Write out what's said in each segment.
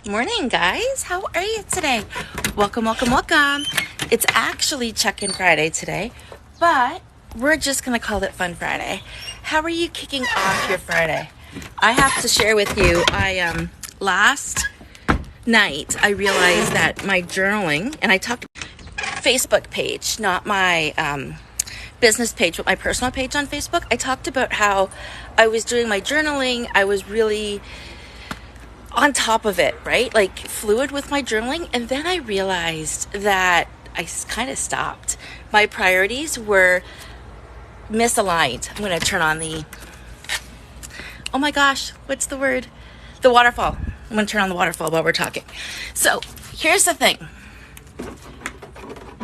Morning, guys. How are you today? Welcome, welcome, welcome. It's actually Check-in Friday today, but we're just going to call it Fun Friday. How are you kicking off your Friday? I have to share with you, last night, I realized that my journaling, and I talked Facebook page, not my business page, but my personal page on Facebook. I talked about how I was doing my journaling. I was really on top of it, right? Like fluid with my journaling. And then I realized that I kind of stopped. My priorities were misaligned. I'm going to turn on oh my gosh, what's the word? The waterfall. I'm going to turn on the waterfall while we're talking. So here's the thing.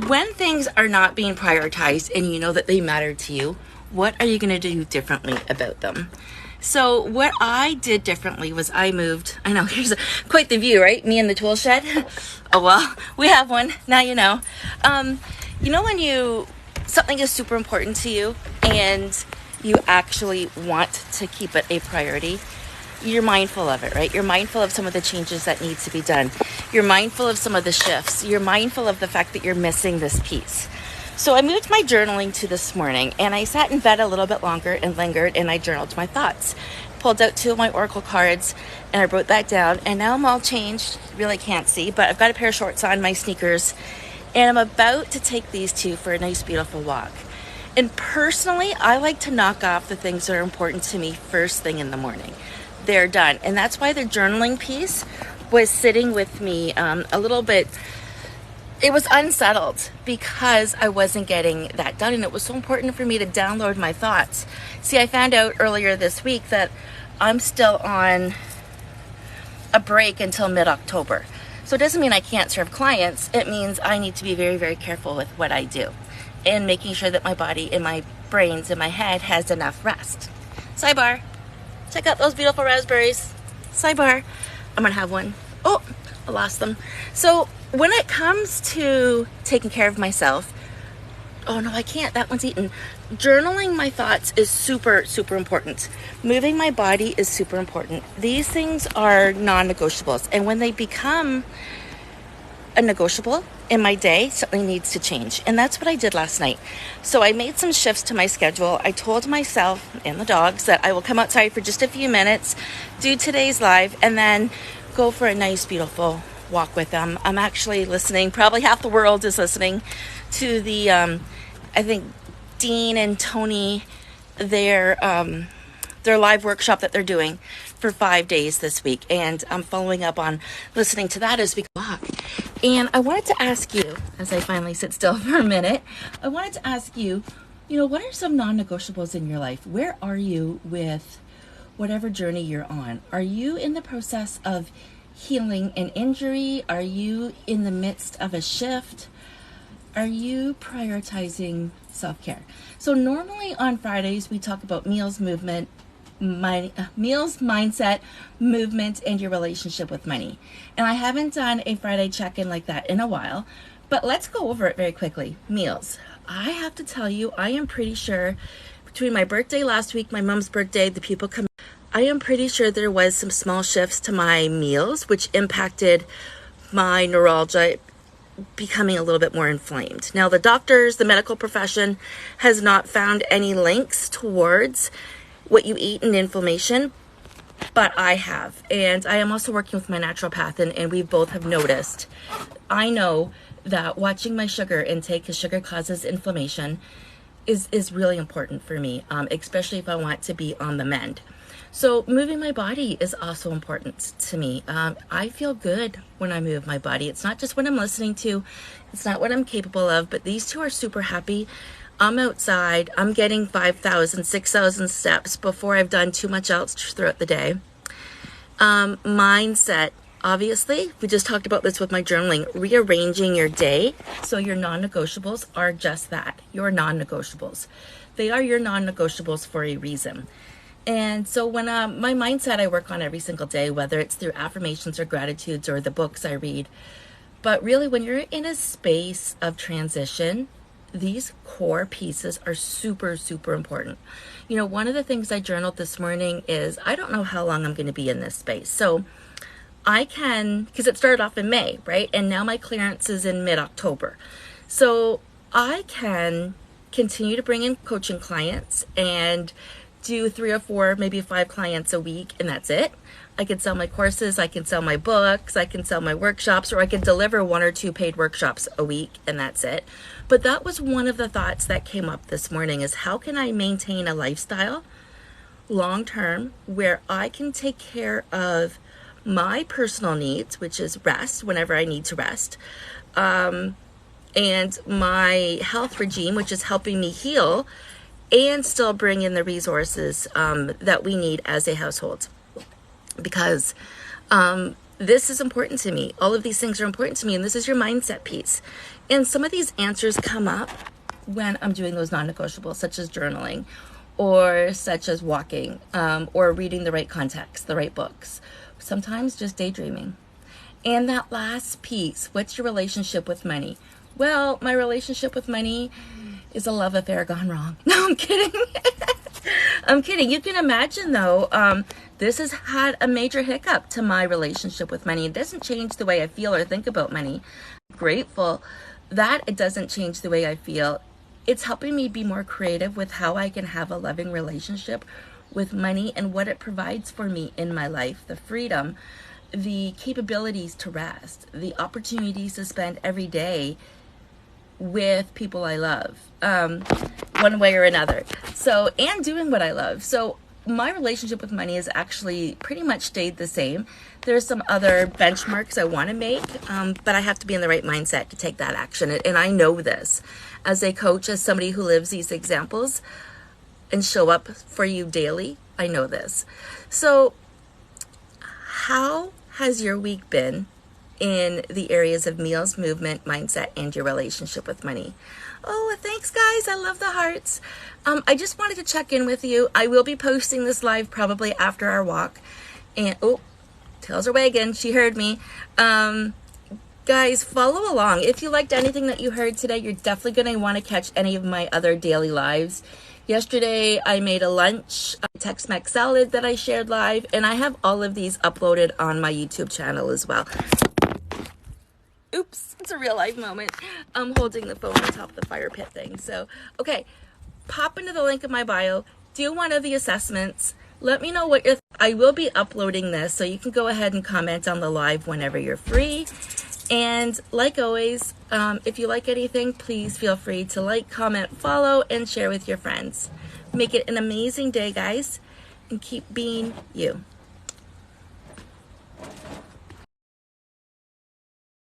When things are not being prioritized and you know that they matter to you, what are you going to do differently about them? So what I did differently was I moved. I know, here's quite the view, right? Me in the tool shed. Oh, well, we have one. Now you know. You know when something is super important to you and you actually want to keep it a priority, you're mindful of it, right? You're mindful of some of the changes that need to be done. You're mindful of some of the shifts. You're mindful of the fact that you're missing this piece. So I moved my journaling to this morning, and I sat in bed a little bit longer and lingered, and I journaled my thoughts. Pulled out 2 of my oracle cards, and I wrote that down, and now I'm all changed. Really can't see, but I've got a pair of shorts on, my sneakers, and I'm about to take these 2 for a nice, beautiful walk. And personally, I like to knock off the things that are important to me first thing in the morning. They're done, and that's why the journaling piece was sitting with me a little bit. It was unsettled because I wasn't getting that done, and it was so important for me to download my thoughts. See, I found out earlier this week that I'm still on a break until mid-October. So it doesn't mean I can't serve clients. It means I need to be very, very careful with what I do and making sure that my body and my brains and my head has enough rest. Sidebar. Check out those beautiful raspberries. Sidebar. I'm going to have one. Oh, I lost them. So when it comes to taking care of myself, oh no, I can't. That one's eaten. Journaling my thoughts is super, super important. Moving my body is super important. These things are non-negotiables. And when they become a negotiable in my day, something needs to change. And that's what I did last night. So I made some shifts to my schedule. I told myself and the dogs that I will come outside for just a few minutes, do today's live, and then go for a nice, beautiful walk with them. I'm actually listening. Probably half the world is listening to the, I think, Dean and Tony, their live workshop that they're doing for 5 days this week. And I'm following up on listening to that as we walk. And I wanted to ask you, as I finally sit still for a minute, I wanted to ask you, what are some non-negotiables in your life? Where are you with whatever journey you're on? Are you in the process of healing an injury? Are you in the midst of a shift? Are you prioritizing self-care? So normally on Fridays, we talk about meals, movement, meals, mindset, movement, and your relationship with money. And I haven't done a Friday check-in like that in a while, but let's go over it very quickly. Meals. I have to tell you, I am pretty sure between my birthday last week, my mom's birthday, the people come, I am pretty sure there was some small shifts to my meals, which impacted my neuralgia becoming a little bit more inflamed. Now, the doctors, the medical profession has not found any links towards what you eat and inflammation, but I have. And I am also working with my naturopath, and we both have noticed. I know that watching my sugar intake, because sugar causes inflammation, is really important for me, especially if I want to be on the mend. So moving my body is also important to me. I feel good when I move my body. It's not just what I'm listening to. It's not what I'm capable of, but these 2 are super happy. I'm outside. I'm getting 5,000, 6,000 steps before I've done too much else throughout the day. Mindset. Obviously, we just talked about this with my journaling, rearranging your day. So your non-negotiables are just that, your non-negotiables. They are your non-negotiables for a reason. And so when my mindset I work on every single day, whether it's through affirmations or gratitudes or the books I read, but really when you're in a space of transition, these core pieces are super, super important. One of the things I journaled this morning is I don't know how long I'm going to be in this space. So I can, because it started off in May, right? And now my clearance is in mid-October. So I can continue to bring in coaching clients and do 3 or 4, maybe 5 clients a week, and that's it. I can sell my courses, I can sell my books, I can sell my workshops, or I can deliver 1 or 2 paid workshops a week, and that's it. But that was one of the thoughts that came up this morning, is how can I maintain a lifestyle long term where I can take care of my personal needs, which is rest whenever I need to rest, and my health regime, which is helping me heal, and still bring in the resources that we need as a household. Because this is important to me. All of these things are important to me, and this is your mindset piece. And some of these answers come up when I'm doing those non-negotiables, such as journaling, or such as walking, or reading the right context, the right books. Sometimes just daydreaming. And that last piece, what's your relationship with money? Well, my relationship with money is a love affair gone wrong. No, I'm kidding. I'm kidding. You can imagine, though, this has had a major hiccup to my relationship with money. It doesn't change the way I feel or think about money. I'm grateful that it doesn't change the way I feel. It's helping me be more creative with how I can have a loving relationship with money and what it provides for me in my life. The freedom, the capabilities to rest, the opportunities to spend every day with people I love, one way or another. So, and doing what I love. So my relationship with money has actually pretty much stayed the same. There's some other benchmarks I want to make, but I have to be in the right mindset to take that action. And I know this as a coach, as somebody who lives these examples and show up for you daily. I know this. So how has your week been in the areas of meals, movement, mindset, and your relationship with money? Oh, thanks guys. I love the hearts. I just wanted to check in with you. I will be posting this live probably after our walk. And oh, tails are wagging. She heard me. Guys, follow along. If you liked anything that you heard today, you're definitely going to want to catch any of my other daily lives. Yesterday, I made a lunch, a Tex-Mex salad that I shared live, and I have all of these uploaded on my YouTube channel as well. Oops, it's a real life moment. I'm holding the phone on top of the fire pit thing. So, okay, pop into the link in my bio, do one of the assessments. Let me know what you're I will be uploading this, so you can go ahead and comment on the live whenever you're free. And like always, if you like anything, please feel free to like, comment, follow, and share with your friends. Make it an amazing day, guys, and keep being you.